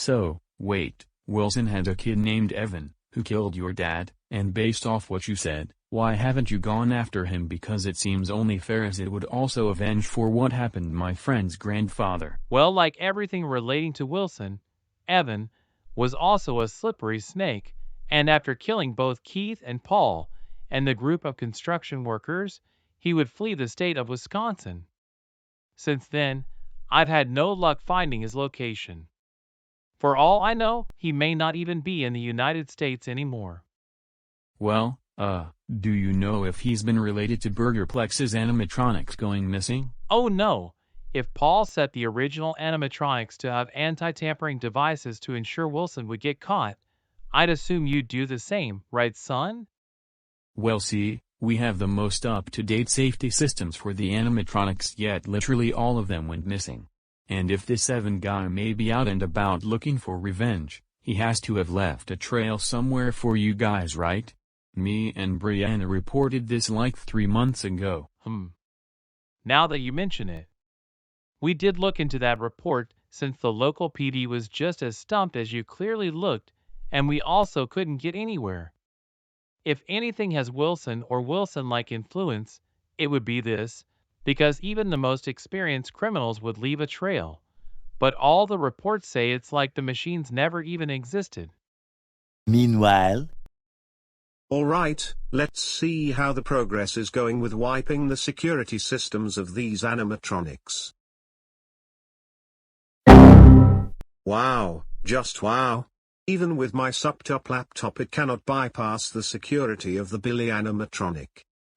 So, wait, Wilson had a kid named Evan, who killed your dad, and based off what you said, why haven't you gone after him? Because it seems only fair as it would also avenge for what happened to my friend's grandfather. Well, like everything relating to Wilson, Evan was also a slippery snake, and after killing both Keith and Paul and the group of construction workers, he would flee the state of Wisconsin. Since then, I've had no luck finding his location. For all I know, he may not even be in the United States anymore. Well, do you know if he's been related to Burgerplex's animatronics going missing? Oh no! If Paul set the original animatronics to have anti-tampering devices to ensure Wilson would get caught, I'd assume you'd do the same, right, son? Well, see, we have the most up-to-date safety systems for the animatronics, yet literally all of them went missing. And if this Evan guy may be out and about looking for revenge, he has to have left a trail somewhere for you guys, right? Me and Brianna reported this like 3 months ago. Now that you mention it. We did look into that report since the local PD was just as stumped as you clearly looked, and we also couldn't get anywhere. If anything has Wilson or Wilson-like influence, it would be this, because even the most experienced criminals would leave a trail. But all the reports say it's like the machines never even existed. Meanwhile, Alright, let's see how the progress is going with wiping the security systems of these animatronics. Wow, just wow. Even with my supped-up laptop it cannot bypass the security of the Billy animatronic.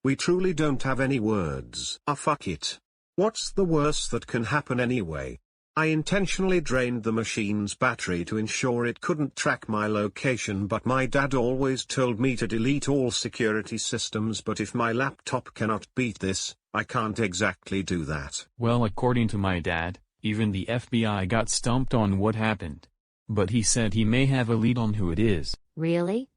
We truly don't have any words. Fuck it. What's the worst that can happen anyway? I intentionally drained the machine's battery to ensure it couldn't track my location, but my dad always told me to delete all security systems, but if my laptop cannot beat this, I can't exactly do that. Well, according to my dad, even the FBI got stumped on what happened. But he said he may have a lead on who it is. Really?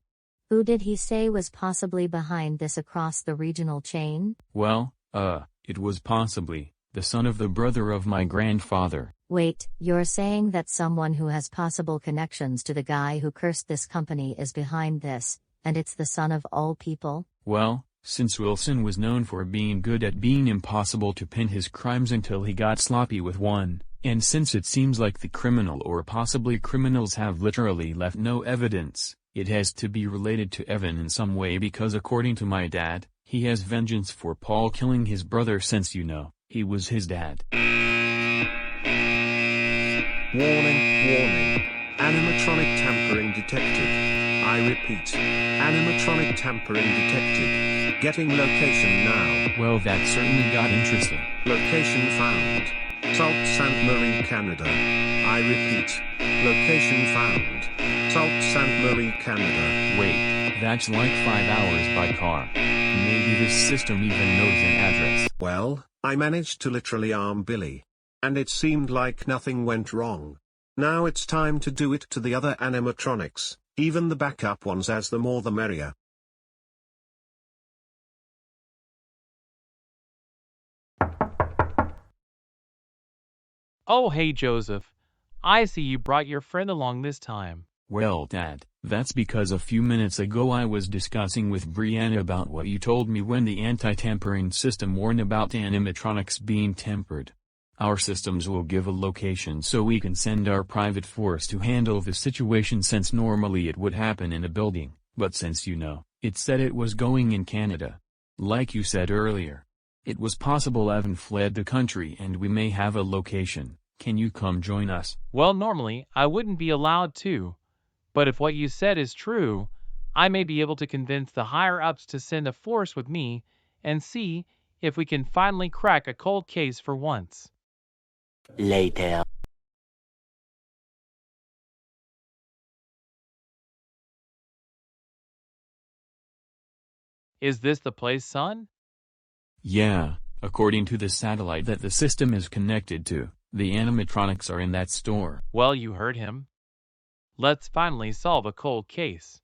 Who did he say was possibly behind this across the regional chain? Well, it was possibly the son of the brother of my grandfather. Wait, you're saying that someone who has possible connections to the guy who cursed this company is behind this, and it's the son of all people? Well, since Wilson was known for being good at being impossible to pin his crimes until he got sloppy with one, and since it seems like the criminal or possibly criminals have literally left no evidence, it has to be related to Evan in some way, because according to my dad, he has vengeance for Paul killing his brother since he was his dad. Warning, warning. Animatronic tampering detected. I repeat, animatronic tampering detected. Getting location now. Well, that certainly got interesting. Location found. Sault Ste. Marie, Canada. I repeat, location found. Sault Ste. Marie, Canada. Wait, that's like 5 hours by car. Maybe this system even knows an address. Well, I managed to literally arm Billy. And it seemed like nothing went wrong. Now it's time to do it to the other animatronics, even the backup ones, as the more the merrier. Oh hey Joseph, I see you brought your friend along this time. Well, Dad, that's because a few minutes ago I was discussing with Brianna about what you told me when the anti-tampering system warned about animatronics being tampered. Our systems will give a location so we can send our private force to handle the situation, since normally it would happen in a building, but since it said it was going in Canada. Like you said earlier, it was possible Evan fled the country and we may have a location. Can you come join us? Well, normally I wouldn't be allowed to, but if what you said is true, I may be able to convince the higher-ups to send a force with me and see if we can finally crack a cold case for once. later. Is this the place, son? Yeah, according to the satellite that the system is connected to, the animatronics are in that store. Well, you heard him. Let's finally solve a cold case.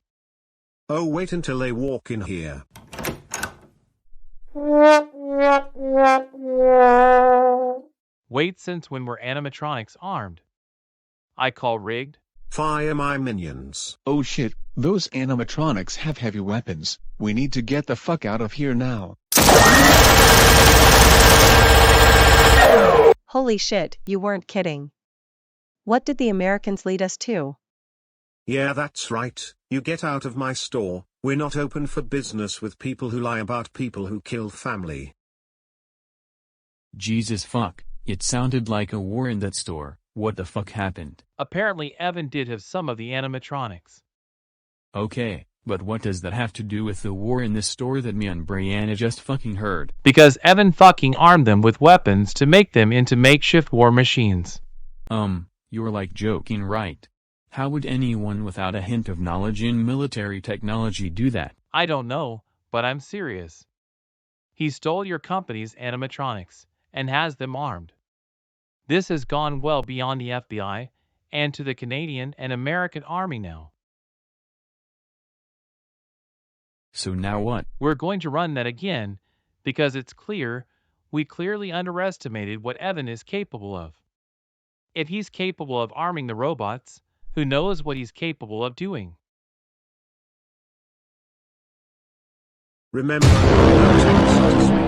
Oh, wait until they walk in here. Wait, since when were animatronics armed? I call rigged. Fire my minions. Oh shit, those animatronics have heavy weapons. We need to get the fuck out of here now. Holy shit, you weren't kidding. What did the Americans lead us to? Yeah, that's right. You get out of my store. We're not open for business with people who lie about people who kill family. Jesus fuck, it sounded like a war in that store. What the fuck happened? Apparently Evan did have some of the animatronics. Okay, but what does that have to do with the war in this store that me and Brianna just fucking heard? Because Evan fucking armed them with weapons to make them into makeshift war machines. You're like joking, right? How would anyone without a hint of knowledge in military technology do that? I don't know, but I'm serious. He stole your company's animatronics and has them armed. This has gone well beyond the FBI and to the Canadian and American Army now. So now what? We're going to run that again because it's clear we clearly underestimated what Evan is capable of. If he's capable of arming the robots, who knows what he's capable of doing? Remember, no